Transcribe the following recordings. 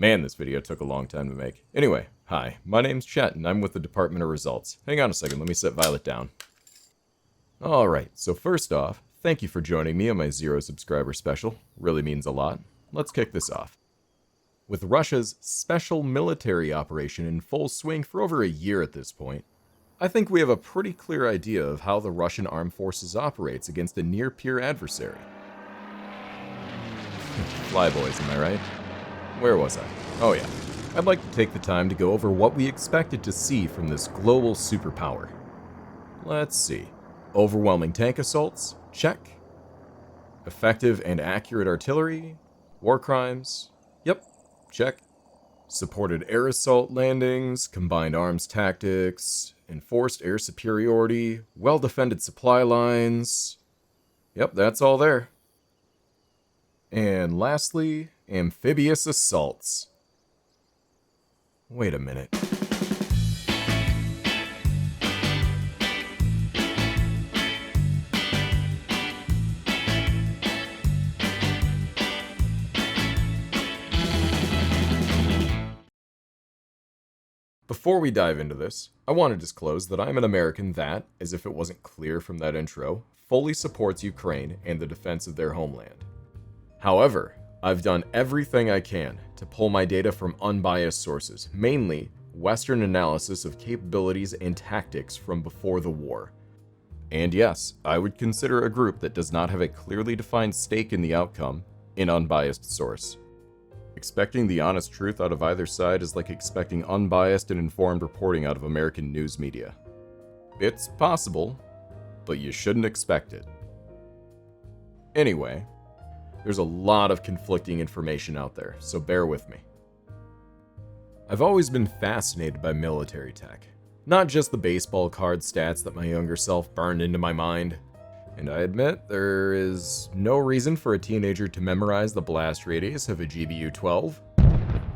Man, this video took a long time to make. Anyway, hi, my name's Chet, and I'm with the Department of Results. Hang on a second, let me set Violet down. Alright, so first off, thank you for joining me on my 0 subscriber special. Really means a lot. Let's kick this off. With Russia's special military operation in full swing for over a year at this point, I think we have a pretty clear idea of how the Russian armed forces operates against a near-peer adversary. Flyboys, am I right? Where was I? Oh yeah. I'd like to take the time to go over what we expected to see from this global superpower. Let's see. Overwhelming tank assaults? Check. Effective and accurate artillery? War crimes? Yep. Check. Supported air assault landings, combined arms tactics, enforced air superiority, well-defended supply lines. Yep, that's all there. And lastly, amphibious assaults. Wait a minute. Before we dive into this, I want to disclose that I'm an American that, as if it wasn't clear from that intro, fully supports Ukraine and the defense of their homeland. However, I've done everything I can to pull my data from unbiased sources, mainly Western analysis of capabilities and tactics from before the war. And yes, I would consider a group that does not have a clearly defined stake in the outcome an unbiased source. Expecting the honest truth out of either side is like expecting unbiased and informed reporting out of American news media. It's possible, but you shouldn't expect it. Anyway, there's a lot of conflicting information out there, so bear with me. I've always been fascinated by military tech, not just the baseball card stats that my younger self burned into my mind. And I admit, there is no reason for a teenager to memorize the blast radius of a GBU-12.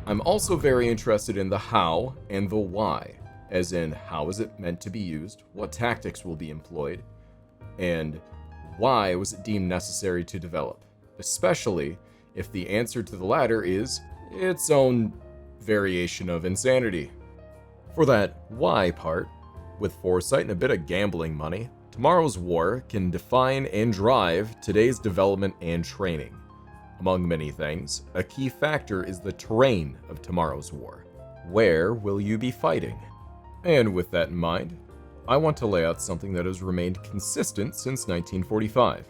I'm also very interested in the how and the why, as in how is it meant to be used, what tactics will be employed, and why was it deemed necessary to develop, especially if the answer to the latter is its own variation of insanity. For that why part, with foresight and a bit of gambling money, tomorrow's war can define and drive today's development and training. Among many things, a key factor is the terrain of tomorrow's war. Where will you be fighting? And with that in mind, I want to lay out something that has remained consistent since 1945.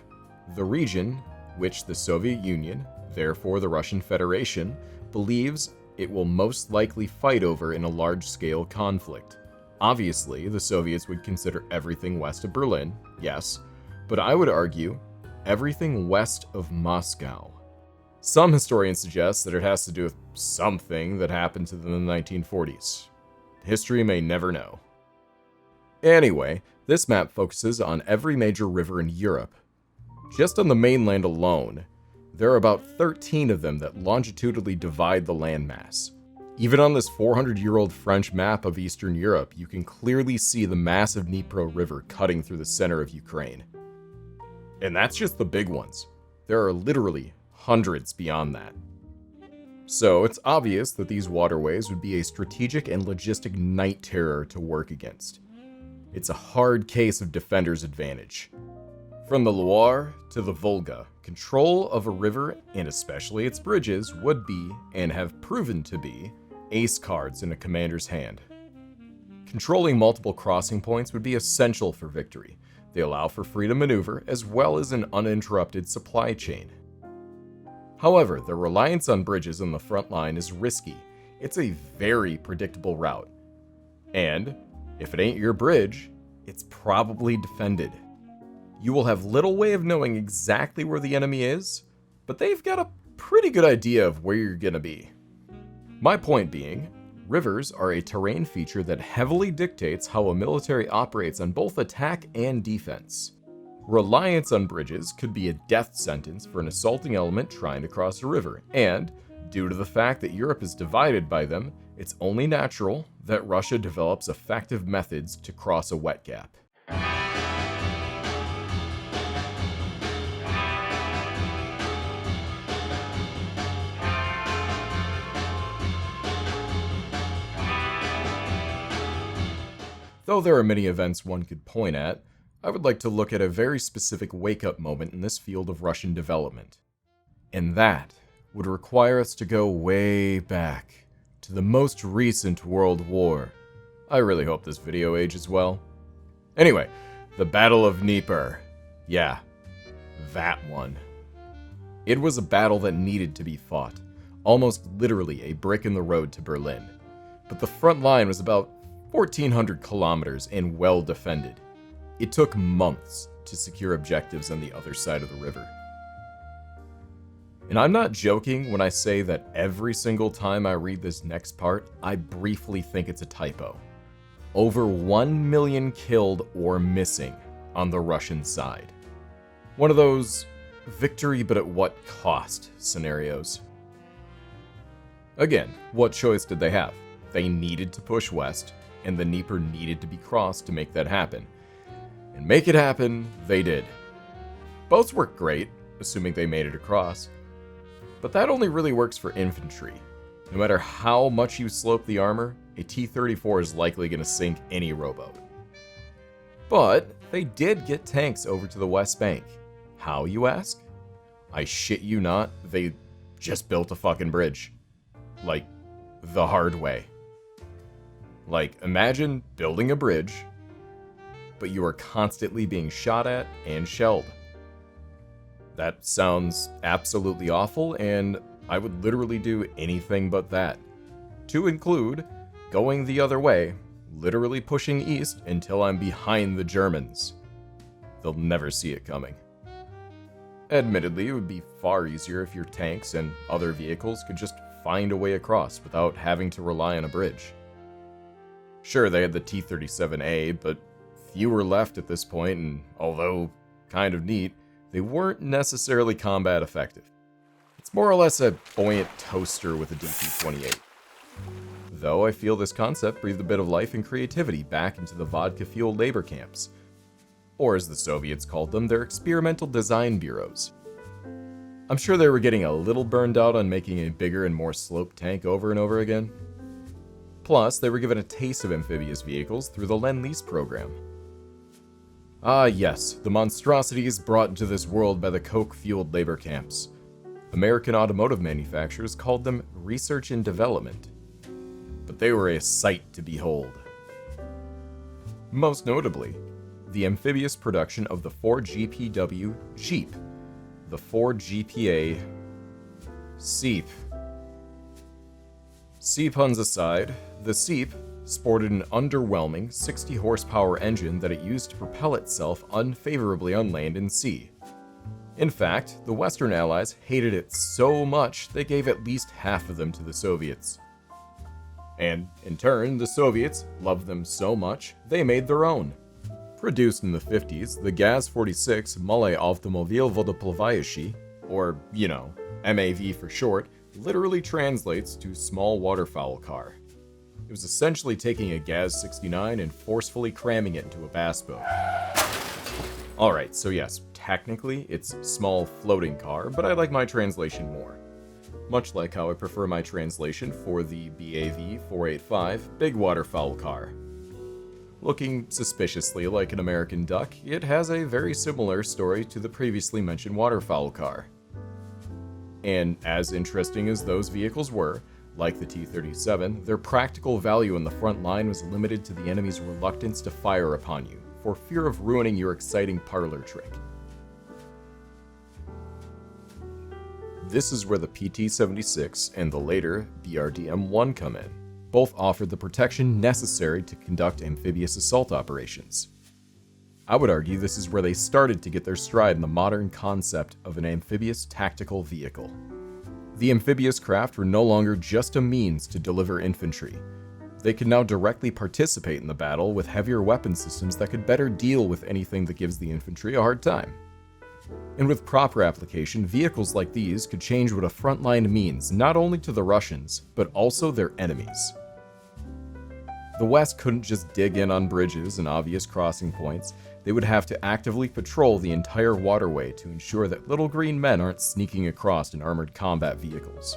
The region which the Soviet Union, therefore the Russian Federation, believes it will most likely fight over in a large-scale conflict. Obviously, the Soviets would consider everything west of Berlin, yes, but I would argue everything west of Moscow. Some historians suggest that it has to do with something that happened to them in the 1940s. History may never know. Anyway, this map focuses on every major river in Europe. Just on the mainland alone, there are about 13 of them that longitudinally divide the landmass. Even on this 400-year-old French map of Eastern Europe, you can clearly see the massive Dnipro River cutting through the center of Ukraine. And that's just the big ones. There are literally hundreds beyond that. So it's obvious that these waterways would be a strategic and logistic night terror to work against. It's a hard case of defender's advantage. From the Loire to the Volga, control of a river, and especially its bridges, would be, and have proven to be, ace cards in a commander's hand. Controlling multiple crossing points would be essential for victory. They allow for freedom of maneuver as well as an uninterrupted supply chain. However, the reliance on bridges on the front line is risky. It's a very predictable route. And if it ain't your bridge, it's probably defended. You will have little way of knowing exactly where the enemy is, but they've got a pretty good idea of where you're gonna be. My point being, rivers are a terrain feature that heavily dictates how a military operates on both attack and defense. Reliance on bridges could be a death sentence for an assaulting element trying to cross a river, and, due to the fact that Europe is divided by them, it's only natural that Russia develops effective methods to cross a wet gap. Though there are many events one could point at, I would like to look at a very specific wake-up moment in this field of Russian development. And that would require us to go way back to the most recent World War. I really hope this video ages well. Anyway, the Battle of Dnieper. Yeah, that one. It was a battle that needed to be fought, almost literally a brick in the road to Berlin. But the front line was about 1,400 kilometers and well defended. It took months to secure objectives on the other side of the river. And I'm not joking when I say that every single time I read this next part, I briefly think it's a typo. Over 1 million killed or missing on the Russian side. One of those victory but at what cost scenarios. Again, what choice did they have? They needed to push west, and the Dnieper needed to be crossed to make that happen. And make it happen, they did. Boats worked great, assuming they made it across. But that only really works for infantry. No matter how much you slope the armor, a T-34 is likely going to sink any rowboat. But they did get tanks over to the West Bank. How, you ask? I shit you not, they just built a fucking bridge. Like, the hard way. Like, imagine building a bridge, but you are constantly being shot at and shelled. That sounds absolutely awful, and I would literally do anything but that. To include going the other way, literally pushing east until I'm behind the Germans. They'll never see it coming. Admittedly, it would be far easier if your tanks and other vehicles could just find a way across without having to rely on a bridge. Sure, they had the T-37A, but few were left at this point, and although kind of neat, they weren't necessarily combat effective. It's more or less a buoyant toaster with a DP-28. Though I feel this concept breathed a bit of life and creativity back into the vodka-fueled labor camps. Or as the Soviets called them, their experimental design bureaus. I'm sure they were getting a little burned out on making a bigger and more sloped tank over and over again. Plus, they were given a taste of amphibious vehicles through the Lend-Lease program. Ah yes, the monstrosities brought into this world by the coke-fueled labor camps. American automotive manufacturers called them research and development. But they were a sight to behold. Most notably, the amphibious production of the 4GPW Jeep, the 4GPA Seep. Sea puns aside, the Seep sported an underwhelming 60 horsepower engine that it used to propel itself unfavorably on land and sea. In fact, the Western Allies hated it so much they gave at least half of them to the Soviets. And, in turn, the Soviets loved them so much, they made their own. Produced in the 50s, the Gaz-46 Malé Automobil Vodoplavaющий, or, MAV for short, literally translates to small waterfowl car. It was essentially taking a Gaz-69 and forcefully cramming it into a bass boat. Alright, so yes, technically it's small floating car, but I like my translation more. Much like how I prefer my translation for the BAV-485 big waterfowl car. Looking suspiciously like an American duck, it has a very similar story to the previously mentioned waterfowl car. And as interesting as those vehicles were, like the T-37, their practical value in the front line was limited to the enemy's reluctance to fire upon you, for fear of ruining your exciting parlor trick. This is where the PT-76 and the later BRDM-1 come in. Both offered the protection necessary to conduct amphibious assault operations. I would argue this is where they started to get their stride in the modern concept of an amphibious tactical vehicle. The amphibious craft were no longer just a means to deliver infantry. They could now directly participate in the battle with heavier weapon systems that could better deal with anything that gives the infantry a hard time. And with proper application, vehicles like these could change what a frontline means not only to the Russians, but also their enemies. The West couldn't just dig in on bridges and obvious crossing points. They would have to actively patrol the entire waterway to ensure that little green men aren't sneaking across in armored combat vehicles.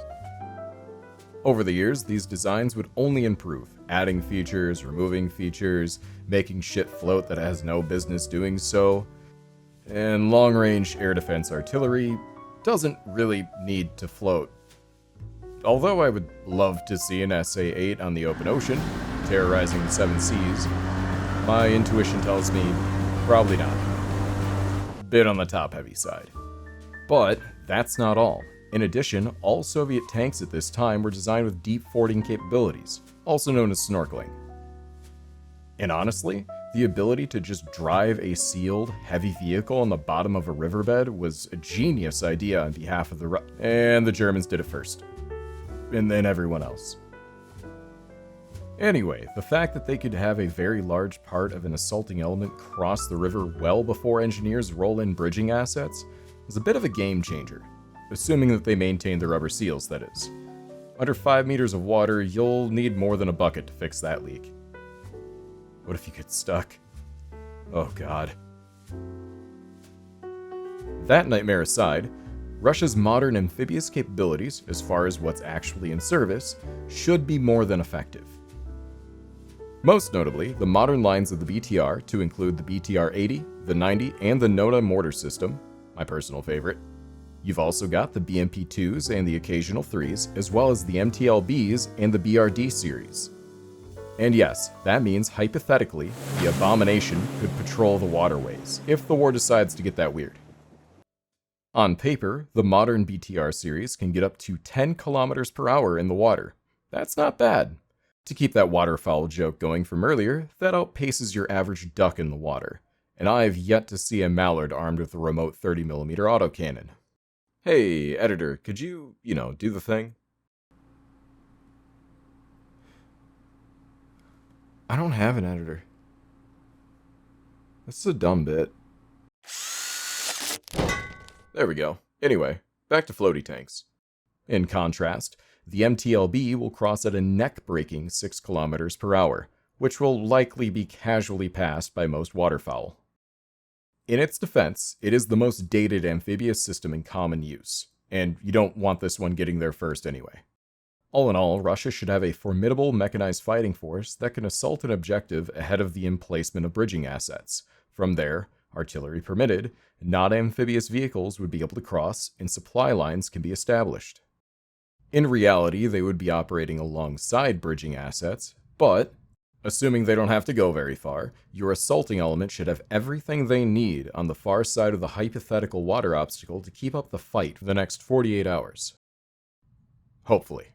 Over the years, these designs would only improve, adding features, removing features, making shit float that has no business doing so. And long-range air defense artillery doesn't really need to float. Although I would love to see an SA-8 on the open ocean, terrorizing the seven seas, my intuition tells me probably not. Bit on the top-heavy side. But that's not all. In addition, all Soviet tanks at this time were designed with deep fording capabilities, also known as snorkeling. And honestly, the ability to just drive a sealed, heavy vehicle on the bottom of a riverbed was a genius idea on behalf of and the Germans did it first. And then everyone else. Anyway, the fact that they could have a very large part of an assaulting element cross the river well before engineers roll in bridging assets was a bit of a game changer, assuming that they maintained the rubber seals, that is. Under 5 meters of water, you'll need more than a bucket to fix that leak. What if you get stuck? Oh god. That nightmare aside, Russia's modern amphibious capabilities, as far as what's actually in service, should be more than effective. Most notably, the modern lines of the BTR, to include the BTR-80, the 90, and the Nota mortar system, my personal favorite. You've also got the BMP-2s and the occasional 3s, as well as the MTLBs and the BRD series. And yes, that means, hypothetically, the Abomination could patrol the waterways, if the war decides to get that weird. On paper, the modern BTR series can get up to 10 kilometers per hour in the water. That's not bad. To keep that waterfowl joke going from earlier, that outpaces your average duck in the water. And I've yet to see a mallard armed with a remote 30mm autocannon. Hey, editor, could you, do the thing? I don't have an editor. This is a dumb bit. There we go. Anyway, back to floaty tanks. In contrast, the MTLB will cross at a neck-breaking 6 kilometers per hour, which will likely be casually passed by most waterfowl. In its defense, it is the most dated amphibious system in common use, and you don't want this one getting there first anyway. All in all, Russia should have a formidable mechanized fighting force that can assault an objective ahead of the emplacement of bridging assets. From there, artillery permitted, not amphibious vehicles would be able to cross, and supply lines can be established. In reality, they would be operating alongside bridging assets, but, assuming they don't have to go very far, your assaulting element should have everything they need on the far side of the hypothetical water obstacle to keep up the fight for the next 48 hours. Hopefully.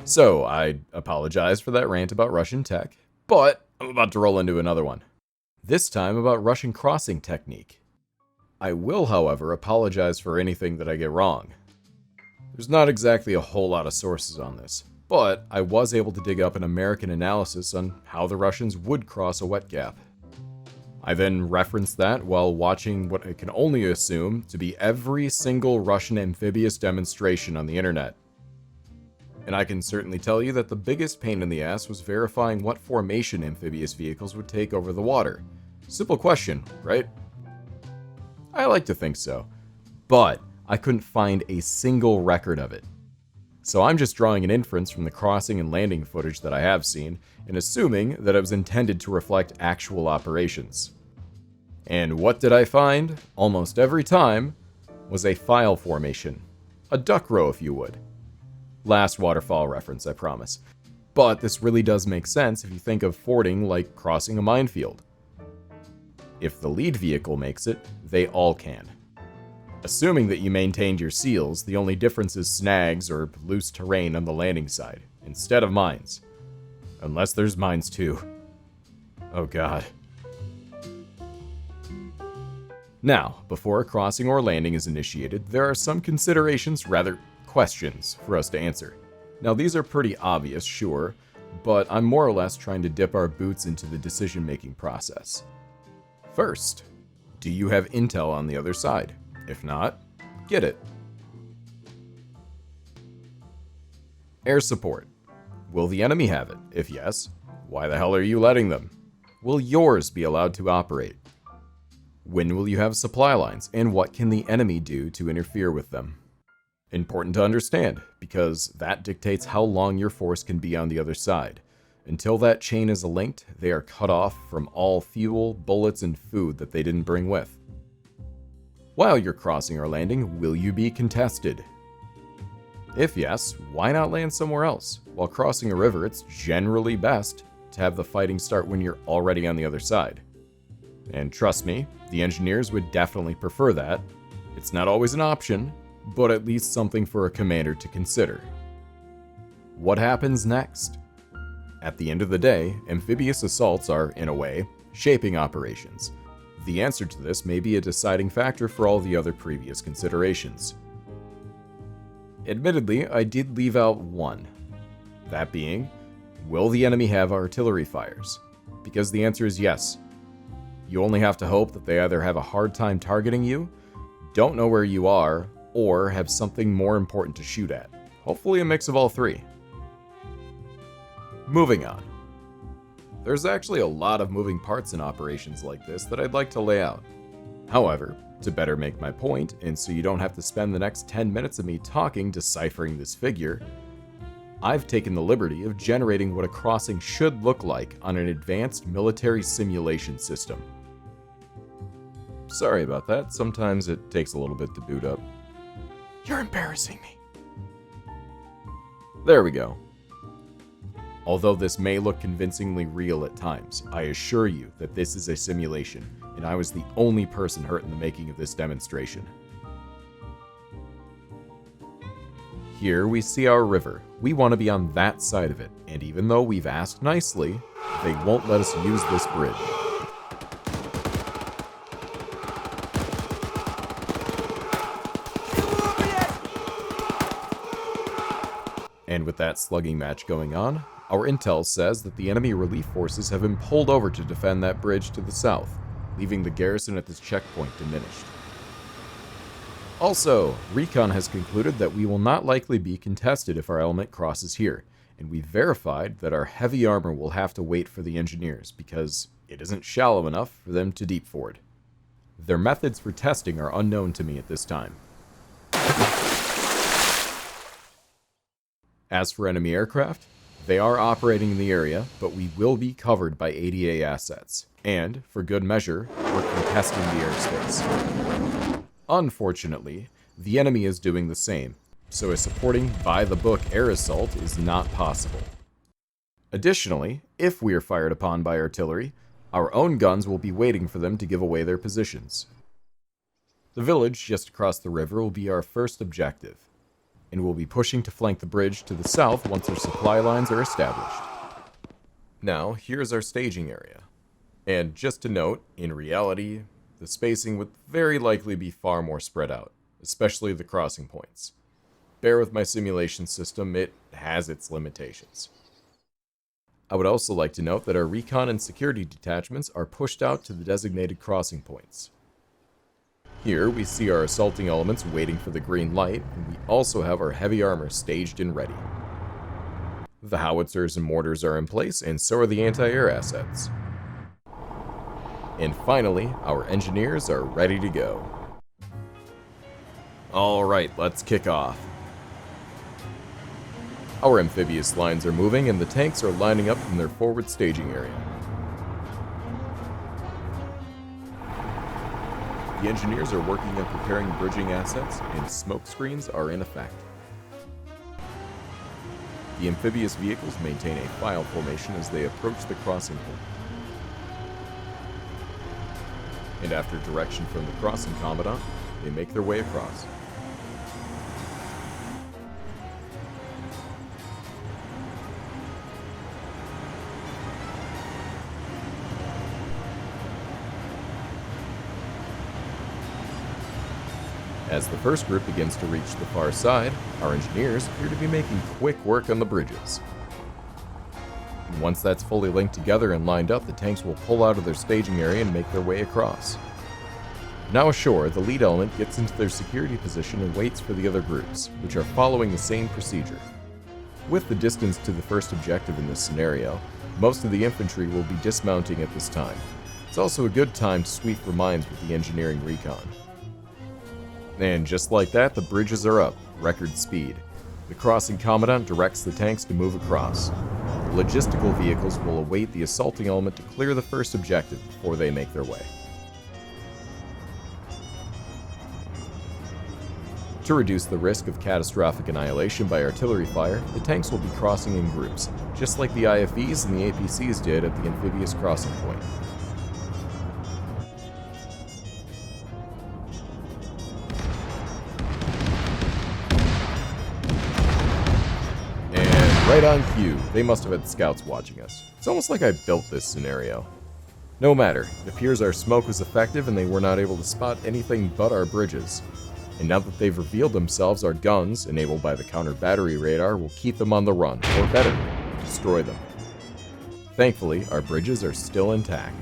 So, I apologize for that rant about Russian tech, but I'm about to roll into another one. This time about Russian crossing technique. I will, however, apologize for anything that I get wrong. There's not exactly a whole lot of sources on this, but I was able to dig up an American analysis on how the Russians would cross a wet gap. I then referenced that while watching what I can only assume to be every single Russian amphibious demonstration on the internet. And I can certainly tell you that the biggest pain in the ass was verifying what formation amphibious vehicles would take over the water. Simple question, right? I like to think so, but I couldn't find a single record of it. So I'm just drawing an inference from the crossing and landing footage that I have seen, and assuming that it was intended to reflect actual operations. And what did I find? Almost every time, was a file formation. A duck row, if you would. Last waterfall reference, I promise. But this really does make sense if you think of fording like crossing a minefield. If the lead vehicle makes it, they all can. Assuming that you maintained your seals, the only difference is snags or loose terrain on the landing side, instead of mines. Unless there's mines too. Oh god. Now, before a crossing or landing is initiated, there are some considerations, rather questions, for us to answer. Now these are pretty obvious, sure, but I'm more or less trying to dip our boots into the decision-making process. First, do you have intel on the other side? If not, get it. Air support. will the enemy have it? If yes, why the hell are you letting them? Will yours be allowed to operate? When will you have supply lines, and what can the enemy do to interfere with them? Important to understand, because that dictates how long your force can be on the other side. Until that chain is linked, they are cut off from all fuel, bullets, and food that they didn't bring with. While you're crossing or landing, will you be contested? If yes, why not land somewhere else? While crossing a river, it's generally best to have the fighting start when you're already on the other side. And trust me, the engineers would definitely prefer that. It's not always an option, but at least something for a commander to consider. What happens next? At the end of the day, amphibious assaults are, in a way, shaping operations. The answer to this may be a deciding factor for all the other previous considerations. Admittedly, I did leave out one. That being, will the enemy have artillery fires? Because the answer is yes. You only have to hope that they either have a hard time targeting you, don't know where you are, or have something more important to shoot at. Hopefully a mix of all three. Moving on. There's actually a lot of moving parts in operations like this that I'd like to lay out. However, to better make my point, and so you don't have to spend the next 10 minutes of me talking deciphering this figure, I've taken the liberty of generating what a crossing should look like on an advanced military simulation system. Sorry about that, sometimes it takes a little bit to boot up. You're embarrassing me. There we go. Although this may look convincingly real at times, I assure you that this is a simulation, and I was the only person hurt in the making of this demonstration. Here we see our river. We want to be on that side of it, and even though we've asked nicely, they won't let us use this bridge. And with that slugging match going on, our intel says that the enemy relief forces have been pulled over to defend that bridge to the south, leaving the garrison at this checkpoint diminished. Also, Recon has concluded that we will not likely be contested if our element crosses here, and we've verified that our heavy armor will have to wait for the engineers because it isn't shallow enough for them to deep ford. Their methods for testing are unknown to me at this time. As for enemy aircraft, they are operating in the area, but we will be covered by ADA assets, and, for good measure, we're contesting the airspace. Unfortunately, the enemy is doing the same, so a supporting by-the-book air assault is not possible. Additionally, if we are fired upon by artillery, our own guns will be waiting for them to give away their positions. The village just across the river will be our first objective, and we'll be pushing to flank the bridge to the south once our supply lines are established. Now, here's our staging area. And just to note, in reality, the spacing would very likely be far more spread out, especially the crossing points. Bear with my simulation system, it has its limitations. I would also like to note that our recon and security detachments are pushed out to the designated crossing points. Here, we see our assaulting elements waiting for the green light, and we also have our heavy armor staged and ready. The howitzers and mortars are in place, and so are the anti-air assets. And finally, our engineers are ready to go. Alright, let's kick off. Our amphibious lines are moving, and the tanks are lining up in their forward staging area. The engineers are working on preparing bridging assets, and smoke screens are in effect. The amphibious vehicles maintain a file formation as they approach the crossing point. And after direction from the crossing commandant, they make their way across. As the first group begins to reach the far side, our engineers appear to be making quick work on the bridges. Once that's fully linked together and lined up, the tanks will pull out of their staging area and make their way across. Now ashore, the lead element gets into their security position and waits for the other groups, which are following the same procedure. With the distance to the first objective in this scenario, most of the infantry will be dismounting at this time. It's also a good time to sweep for mines with the engineering recon. And just like that, the bridges are up, record speed. The crossing commandant directs the tanks to move across. The logistical vehicles will await the assaulting element to clear the first objective before they make their way. To reduce the risk of catastrophic annihilation by artillery fire, the tanks will be crossing in groups, just like the IFVs and the APCs did at the Amphibious crossing point. And right on cue, they must have had scouts watching us. It's almost like I built this scenario. No matter, it appears our smoke was effective and they were not able to spot anything but our bridges. And now that they've revealed themselves, our guns, enabled by the counter-battery radar, will keep them on the run, or better, destroy them. Thankfully, our bridges are still intact.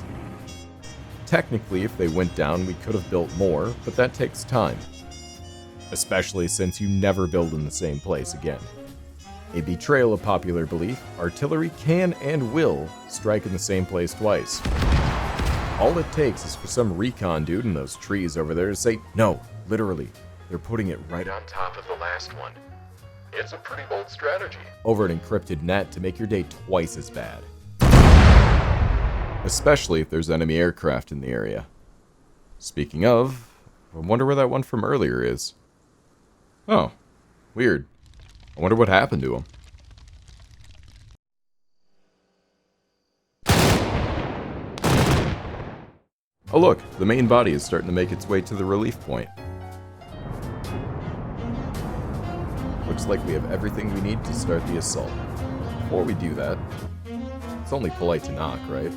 Technically, if they went down, we could have built more, but that takes time. Especially since you never build in the same place again. A betrayal of popular belief, artillery can and will strike in the same place twice. All it takes is for some recon dude in those trees over there to say, no, literally, they're putting it right on top of the last one. It's a pretty bold strategy. Over an encrypted net to make your day twice as bad. Especially if there's enemy aircraft in the area. Speaking of, I wonder where that one from earlier is. Oh, weird. I wonder what happened to him. Oh look, the main body is starting to make its way to the relief point. Looks like we have everything we need to start the assault. Before we do that, it's only polite to knock, right?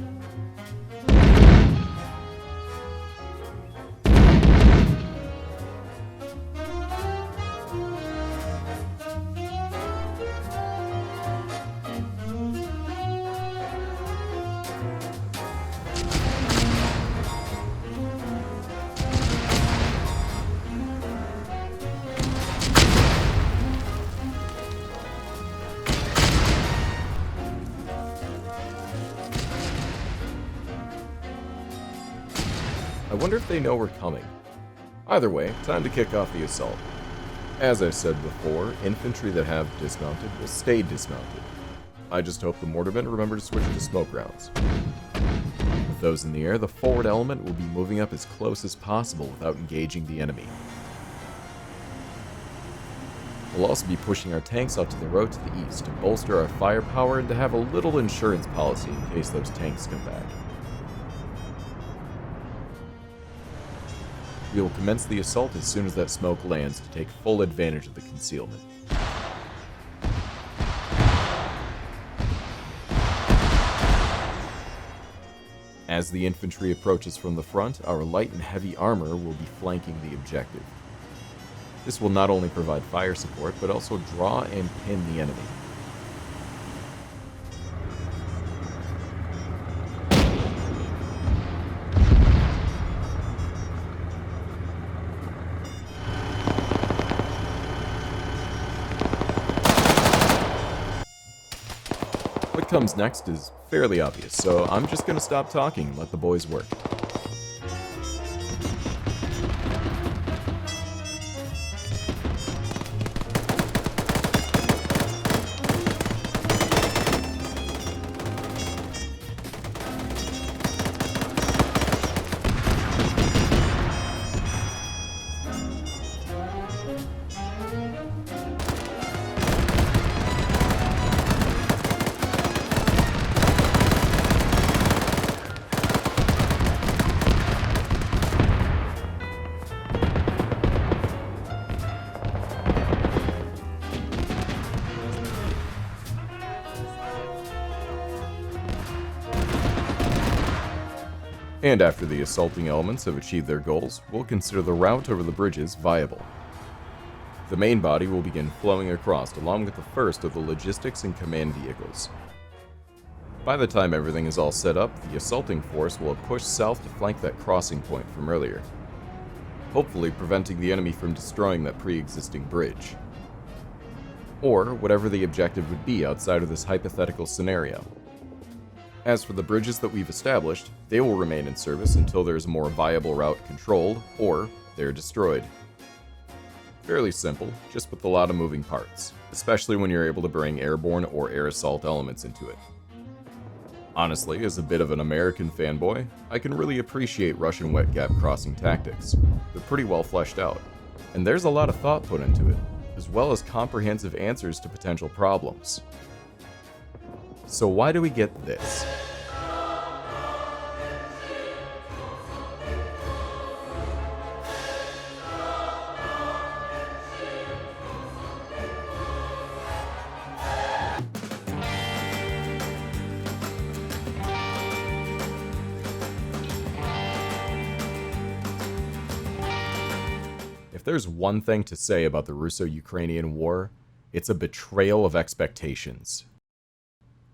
I wonder if they know we're coming. Either way, time to kick off the assault. As I said before, infantry that have dismounted will stay dismounted. I just hope the mortarmen remember to switch to smoke rounds. With those in the air, the forward element will be moving up as close as possible without engaging the enemy. We'll also be pushing our tanks out to the road to the east to bolster our firepower and to have a little insurance policy in case those tanks come back. We will commence the assault as soon as that smoke lands to take full advantage of the concealment. As the infantry approaches from the front, our light and heavy armor will be flanking the objective. This will not only provide fire support, but also draw and pin the enemy. What comes next is fairly obvious, so I'm just going to stop talking and let the boys work. And after the assaulting elements have achieved their goals, we'll consider the route over the bridges viable. The main body will begin flowing across along with the first of the logistics and command vehicles. By the time everything is all set up, the assaulting force will have pushed south to flank that crossing point from earlier, hopefully preventing the enemy from destroying that pre-existing bridge. or whatever the objective would be outside of this hypothetical scenario. As for the bridges that we've established, they will remain in service until there is a more viable route controlled, or they're destroyed. Fairly simple, just with a lot of moving parts, especially when you're able to bring airborne or air assault elements into it. Honestly, as a bit of an American fanboy, I can really appreciate Russian wet gap crossing tactics. They're pretty well fleshed out, and there's a lot of thought put into it, as well as comprehensive answers to potential problems. So why do we get this? If there's one thing to say about the Russo-Ukrainian War, it's a betrayal of expectations.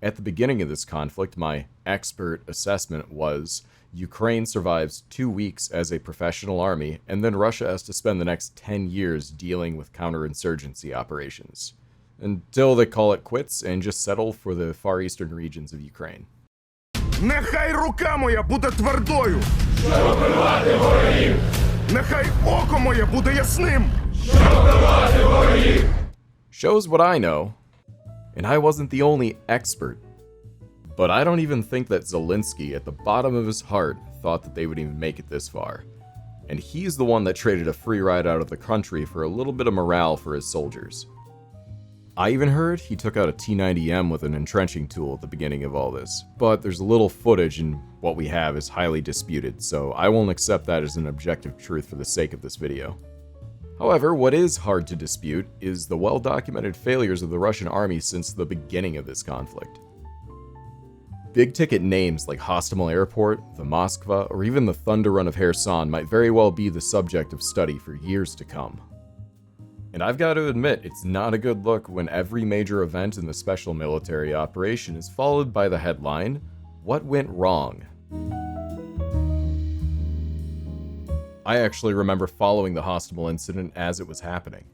At the beginning of this conflict, my expert assessment was Ukraine survives 2 weeks as a professional army, and then Russia has to spend the next 10 years dealing with counterinsurgency operations, until they call it quits and just settle for the far eastern regions of Ukraine. Нехай рука моя буде твердою, щоб вбивати ворогів. Нехай око моє буде ясним, щоб вбивати ворогів. Shows what I know, and I wasn't the only expert. But I don't even think that Zelensky, at the bottom of his heart, thought that they would even make it this far. And he's the one that traded a free ride out of the country for a little bit of morale for his soldiers. I even heard he took out a T-90M with an entrenching tool at the beginning of all this, but there's little footage and what we have is highly disputed, so I won't accept that as an objective truth for the sake of this video. However, what is hard to dispute is the well-documented failures of the Russian army since the beginning of this conflict. Big-ticket names like Hostomel Airport, the Moskva, or even the Thunder Run of Kherson might very well be the subject of study for years to come. And I've got to admit, it's not a good look when every major event in the special military operation is followed by the headline, "What went wrong?" I actually remember following the Hostomel incident as it was happening,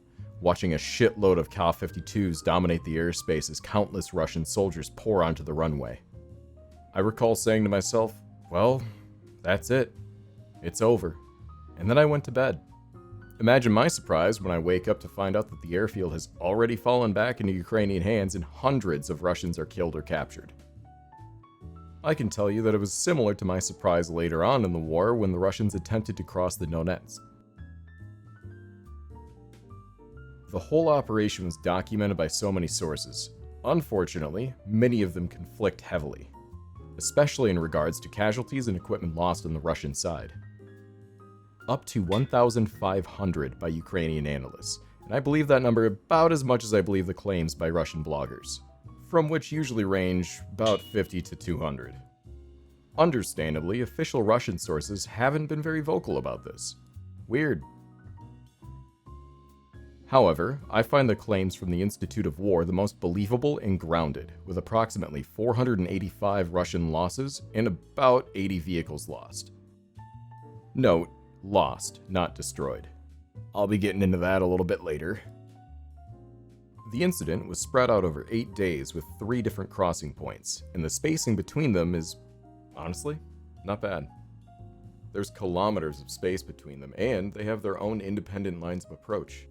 watching a shitload of Ka-52s dominate the airspace as countless Russian soldiers pour onto the runway. I recall saying to myself, well, that's it. It's over. And then I went to bed. Imagine my surprise when I wake up to find out that the airfield has already fallen back into Ukrainian hands and hundreds of Russians are killed or captured. I can tell you that it was similar to my surprise later on in the war when the Russians attempted to cross the Donets. The whole operation was documented by so many sources. Unfortunately, many of them conflict heavily, especially in regards to casualties and equipment lost on the Russian side. Up to 1,500 by Ukrainian analysts, and I believe that number about as much as I believe the claims by Russian bloggers, from which usually range about 50 to 200. Understandably, official Russian sources haven't been very vocal about this. Weird. However, I find the claims from the Institute of War the most believable and grounded, with approximately 485 Russian losses and about 80 vehicles lost. Note, lost, not destroyed. I'll be getting into that a little bit later. The incident was spread out over 8 days with 3 different crossing points, and the spacing between them is, honestly, not bad. There's kilometers of space between them, and they have their own independent lines of approach.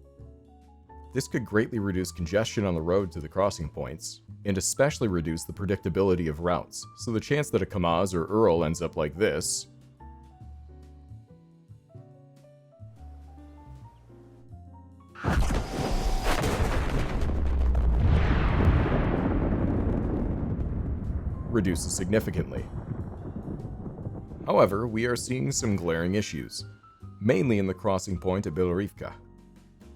This could greatly reduce congestion on the road to the crossing points, and especially reduce the predictability of routes, so the chance that a Kamaz or Ural ends up like this reduces significantly. However, we are seeing some glaring issues, mainly in the crossing point at Belorivka.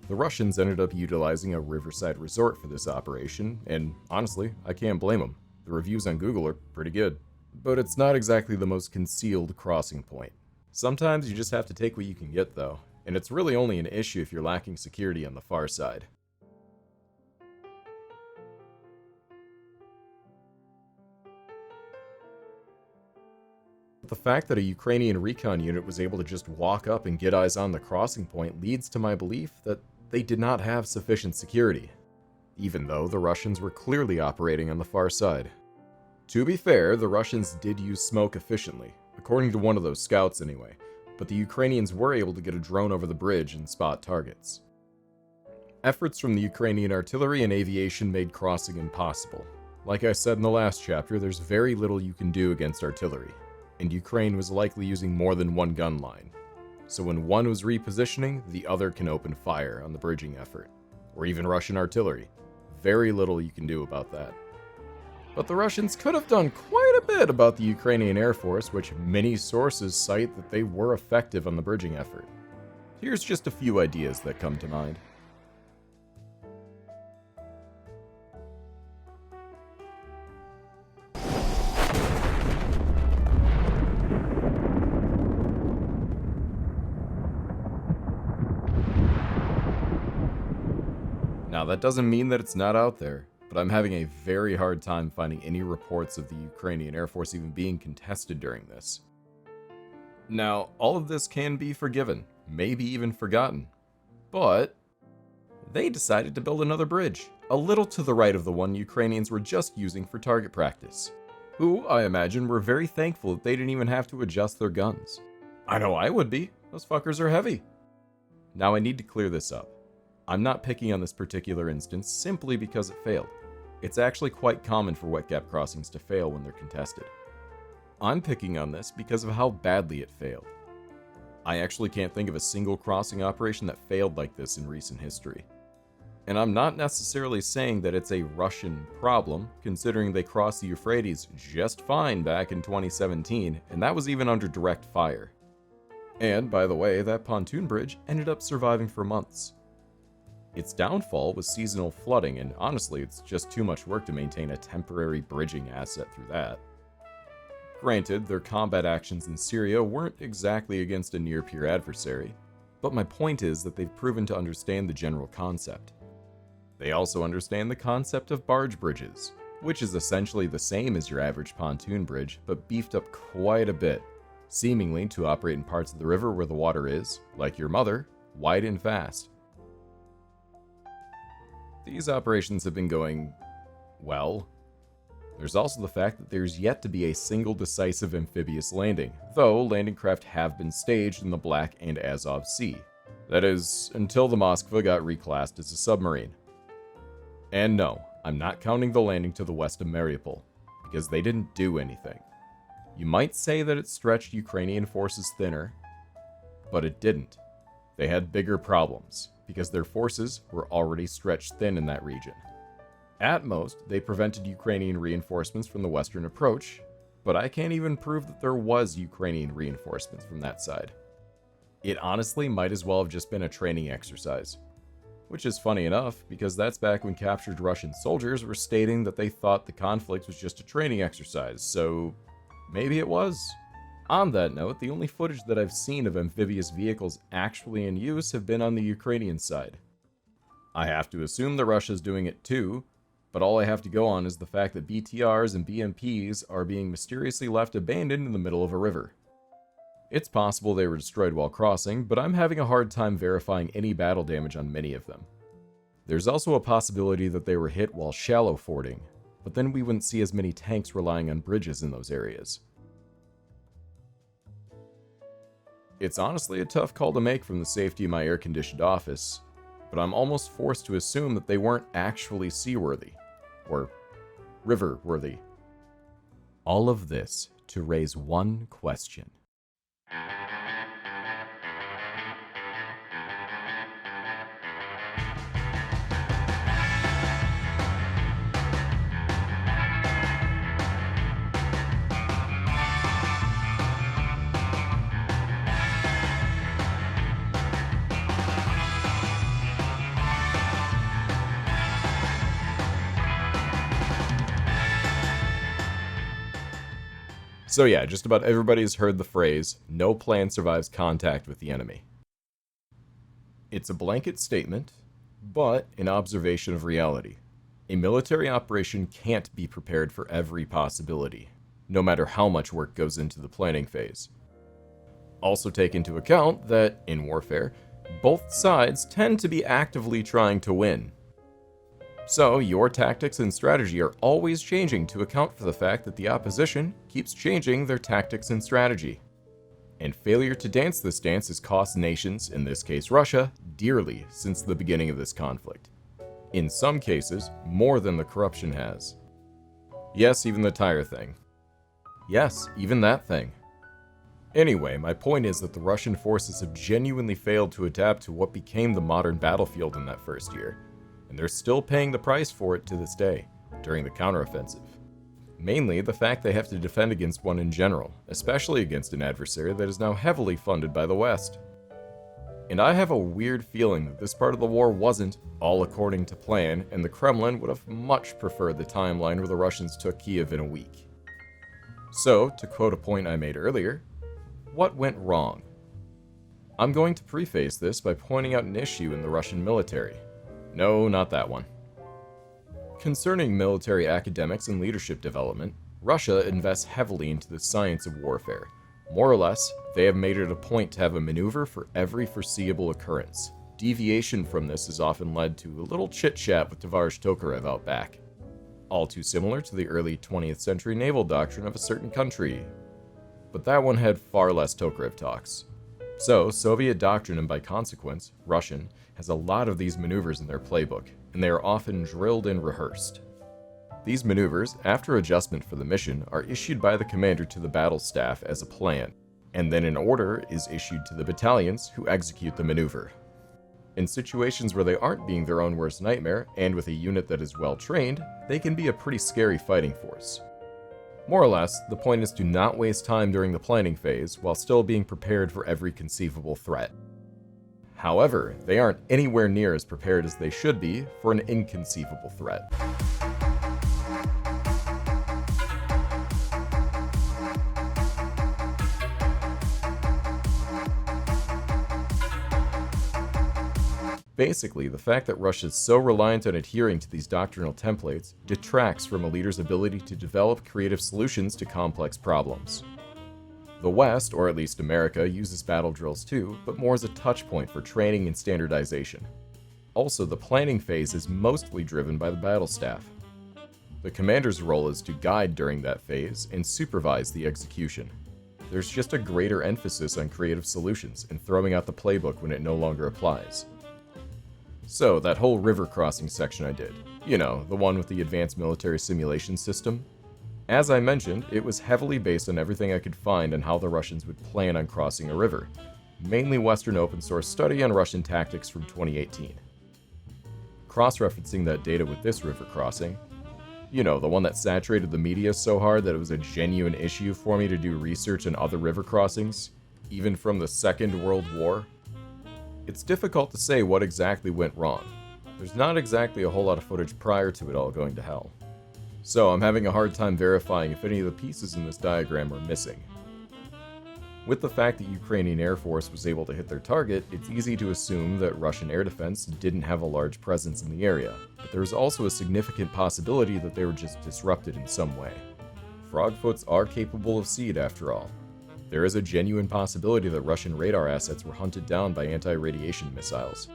The Russians ended up utilizing a riverside resort for this operation, and honestly, I can't blame them. The reviews on Google are pretty good. But it's not exactly the most concealed crossing point. Sometimes you just have to take what you can get though, and it's really only an issue if you're lacking security on the far side. The fact that a Ukrainian recon unit was able to just walk up and get eyes on the crossing point leads to my belief that they did not have sufficient security. even though the Russians were clearly operating on the far side. To be fair, the Russians did use smoke efficiently, according to one of those scouts anyway, but the Ukrainians were able to get a drone over the bridge and spot targets. Efforts from the Ukrainian artillery and aviation made crossing impossible. Like I said in the last chapter, there's very little you can do against artillery, and Ukraine was likely using more than one gun line. So when one was repositioning, the other can open fire on the bridging effort, or even Russian artillery. Very little you can do about that. But the Russians could have done quite a bit about the Ukrainian Air Force, which many sources cite that they were effective on the bridging effort. Here's just a few ideas that come to mind. Now, that doesn't mean that it's not out there, but I'm having a very hard time finding any reports of the Ukrainian Air Force even being contested during this. Now, all of this can be forgiven, maybe even forgotten, but they decided to build another bridge, a little to the right of the one Ukrainians were just using for target practice, who, I imagine, were very thankful that they didn't even have to adjust their guns. I know I would be. Those fuckers are heavy. Now, I need to clear this up. I'm not picking on this particular instance simply because it failed. It's actually quite common for wet gap crossings to fail when they're contested. I'm picking on this because of how badly it failed. I actually can't think of a single crossing operation that failed like this in recent history. And I'm not necessarily saying that it's a Russian problem, considering they crossed the Euphrates just fine back in 2017, and that was even under direct fire. And, by the way, that pontoon bridge ended up surviving for months. Its downfall was seasonal flooding, and honestly, it's just too much work to maintain a temporary bridging asset through that. Granted, their combat actions in Syria weren't exactly against a near-peer adversary, but my point is that they've proven to understand the general concept. They also understand the concept of barge bridges, which is essentially the same as your average pontoon bridge, but beefed up quite a bit, seemingly to operate in parts of the river where the water is, like your mother, wide and fast. These operations have been going well. There's also the fact that there's yet to be a single decisive amphibious landing, though landing craft have been staged in the Black and Azov Sea. That is, until the Moskva got reclassed as a submarine. And no, I'm not counting the landing to the west of Mariupol, because they didn't do anything. You might say that it stretched Ukrainian forces thinner, but it didn't. They had bigger problems, because their forces were already stretched thin in that region. At most, they prevented Ukrainian reinforcements from the western approach, but I can't even prove that there was Ukrainian reinforcements from that side. It honestly might as well have just been a training exercise. Which is funny enough, because that's back when captured Russian soldiers were stating that they thought the conflict was just a training exercise, so maybe it was. On that note, the only footage that I've seen of amphibious vehicles actually in use have been on the Ukrainian side. I have to assume that Russia's doing it too, but all I have to go on is the fact that BTRs and BMPs are being mysteriously left abandoned in the middle of a river. It's possible they were destroyed while crossing, but I'm having a hard time verifying any battle damage on many of them. There's also a possibility that they were hit while shallow fording, but then we wouldn't see as many tanks relying on bridges in those areas. It's honestly a tough call to make from the safety of my air-conditioned office, but I'm almost forced to assume that they weren't actually seaworthy, or river-worthy. All of this to raise one question. So yeah, just about everybody has heard the phrase, no plan survives contact with the enemy. It's a blanket statement, but an observation of reality. A military operation can't be prepared for every possibility, no matter how much work goes into the planning phase. Also take into account that, in warfare, both sides tend to be actively trying to win. So, your tactics and strategy are always changing to account for the fact that the opposition keeps changing their tactics and strategy. And failure to dance this dance has cost nations, in this case Russia, dearly since the beginning of this conflict. In some cases, more than the corruption has. Yes, even the tire thing. Yes, even that thing. Anyway, my point is that the Russian forces have genuinely failed to adapt to what became the modern battlefield in that first year, and they're still paying the price for it to this day, during the counteroffensive. Mainly the fact they have to defend against one in general, especially against an adversary that is now heavily funded by the West. And I have a weird feeling that this part of the war wasn't all according to plan, and the Kremlin would have much preferred the timeline where the Russians took Kiev in a week. So, to quote a point I made earlier, what went wrong? I'm going to preface this by pointing out an issue in the Russian military. No, not that one. Concerning military academics and leadership development, Russia invests heavily into the science of warfare. More or less, they have made it a point to have a maneuver for every foreseeable occurrence. Deviation from this has often led to a little chit-chat with Tovarishch Tokarev out back. All too similar to the early 20th century naval doctrine of a certain country. But that one had far less Tokarev talks. So, Soviet doctrine, and by consequence, Russian, has a lot of these maneuvers in their playbook, and they are often drilled and rehearsed. These maneuvers, after adjustment for the mission, are issued by the commander to the battle staff as a plan, and then an order is issued to the battalions who execute the maneuver. In situations where they aren't being their own worst nightmare, and with a unit that is well trained, they can be a pretty scary fighting force. More or less, the point is to not waste time during the planning phase while still being prepared for every conceivable threat. However, they aren't anywhere near as prepared as they should be for an inconceivable threat. Basically, the fact that Russia is so reliant on adhering to these doctrinal templates detracts from a leader's ability to develop creative solutions to complex problems. The West, or at least America, uses battle drills too, but more as a touch point for training and standardization. Also, the planning phase is mostly driven by the battle staff. The commander's role is to guide during that phase and supervise the execution. There's just a greater emphasis on creative solutions and throwing out the playbook when it no longer applies. So, that whole river crossing section I did, you know, the one with the advanced military simulation system. As I mentioned, it was heavily based on everything I could find on how the Russians would plan on crossing a river, mainly Western open source study on Russian tactics from 2018. Cross-referencing that data with this river crossing, you know, the one that saturated the media so hard that it was a genuine issue for me to do research on other river crossings, even from the Second World War. It's difficult to say what exactly went wrong. There's not exactly a whole lot of footage prior to it all going to hell. So I'm having a hard time verifying if any of the pieces in this diagram are missing. With the fact that Ukrainian Air Force was able to hit their target, it's easy to assume that Russian air defense didn't have a large presence in the area, but there is also a significant possibility that they were just disrupted in some way. Frogfoots are capable of seed after all. There is a genuine possibility that Russian radar assets were hunted down by anti-radiation missiles.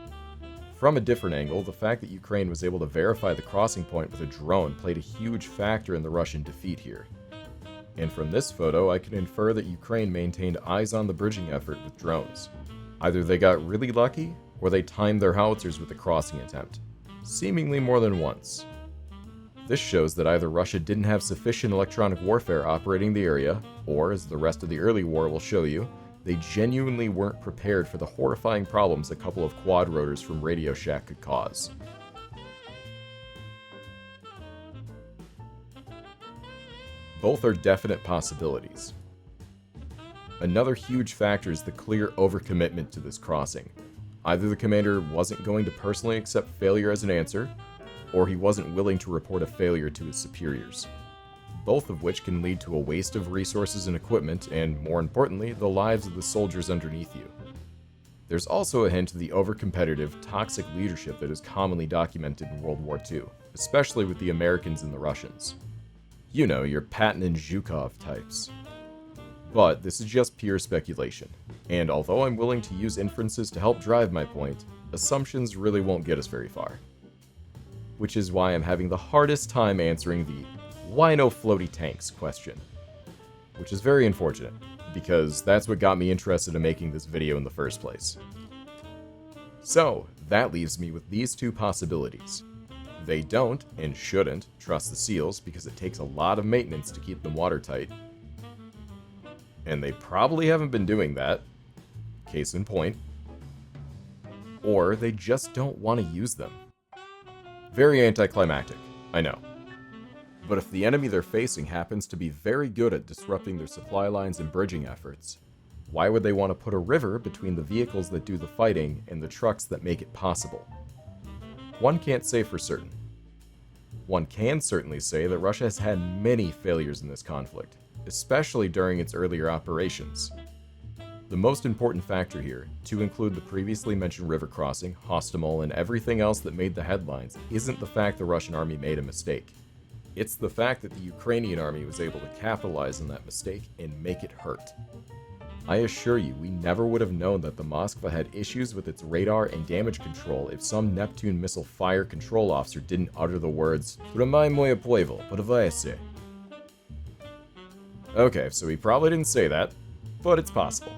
From a different angle, the fact that Ukraine was able to verify the crossing point with a drone played a huge factor in the Russian defeat here. And from this photo, I can infer that Ukraine maintained eyes on the bridging effort with drones. Either they got really lucky, or they timed their howitzers with the crossing attempt, seemingly more than once. This shows that either Russia didn't have sufficient electronic warfare operating the area, or, as the rest of the early war will show you, they genuinely weren't prepared for the horrifying problems a couple of quad rotors from Radio Shack could cause. Both are definite possibilities. Another huge factor is the clear overcommitment to this crossing. Either the commander wasn't going to personally accept failure as an answer, or he wasn't willing to report a failure to his superiors. Both of which can lead to a waste of resources and equipment, and more importantly, the lives of the soldiers underneath you. There's also a hint of the overcompetitive, toxic leadership that is commonly documented in World War II, especially with the Americans and the Russians. You know, your Patton and Zhukov types. But this is just pure speculation, and although I'm willing to use inferences to help drive my point, assumptions really won't get us very far. which is why I'm having the hardest time answering the "why no floaty tanks" question. Which is very unfortunate, because that's what got me interested in making this video in the first place. So, that leaves me with these two possibilities. They don't, and shouldn't, trust the seals because it takes a lot of maintenance to keep them watertight. And they probably haven't been doing that. Case in point. Or they just don't want to use them. Very anticlimactic, I know. But if the enemy they're facing happens to be very good at disrupting their supply lines and bridging efforts, why would they want to put a river between the vehicles that do the fighting and the trucks that make it possible? One can't say for certain. One can certainly say that Russia has had many failures in this conflict, especially during its earlier operations. The most important factor here, to include the previously mentioned river crossing, Hostomel, and everything else that made the headlines, isn't the fact the Russian army made a mistake. It's the fact that the Ukrainian army was able to capitalize on that mistake and make it hurt. I assure you, we never would have known that the Moskva had issues with its radar and damage control if some Neptune missile fire control officer didn't utter the words, "Trimай moje plovo, подавайся." Okay, so he probably didn't say that, but it's possible.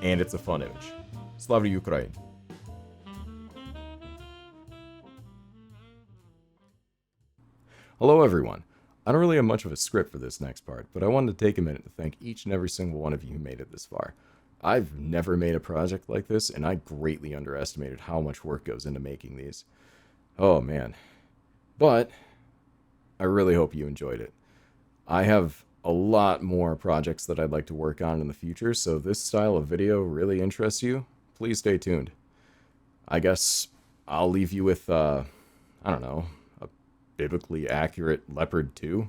And it's a fun image. Slava Ukraine. Hello everyone. I don't really have much of a script for this next part, but I wanted to take a minute to thank each and every single one of you who made it this far. I've never made a project like this, and I greatly underestimated how much work goes into making these. Oh man. But I really hope you enjoyed it. I have a lot more projects that I'd like to work on in the future, so if this style of video really interests you, please stay tuned. I guess I'll leave you with, I don't know, biblically accurate Leopard 2?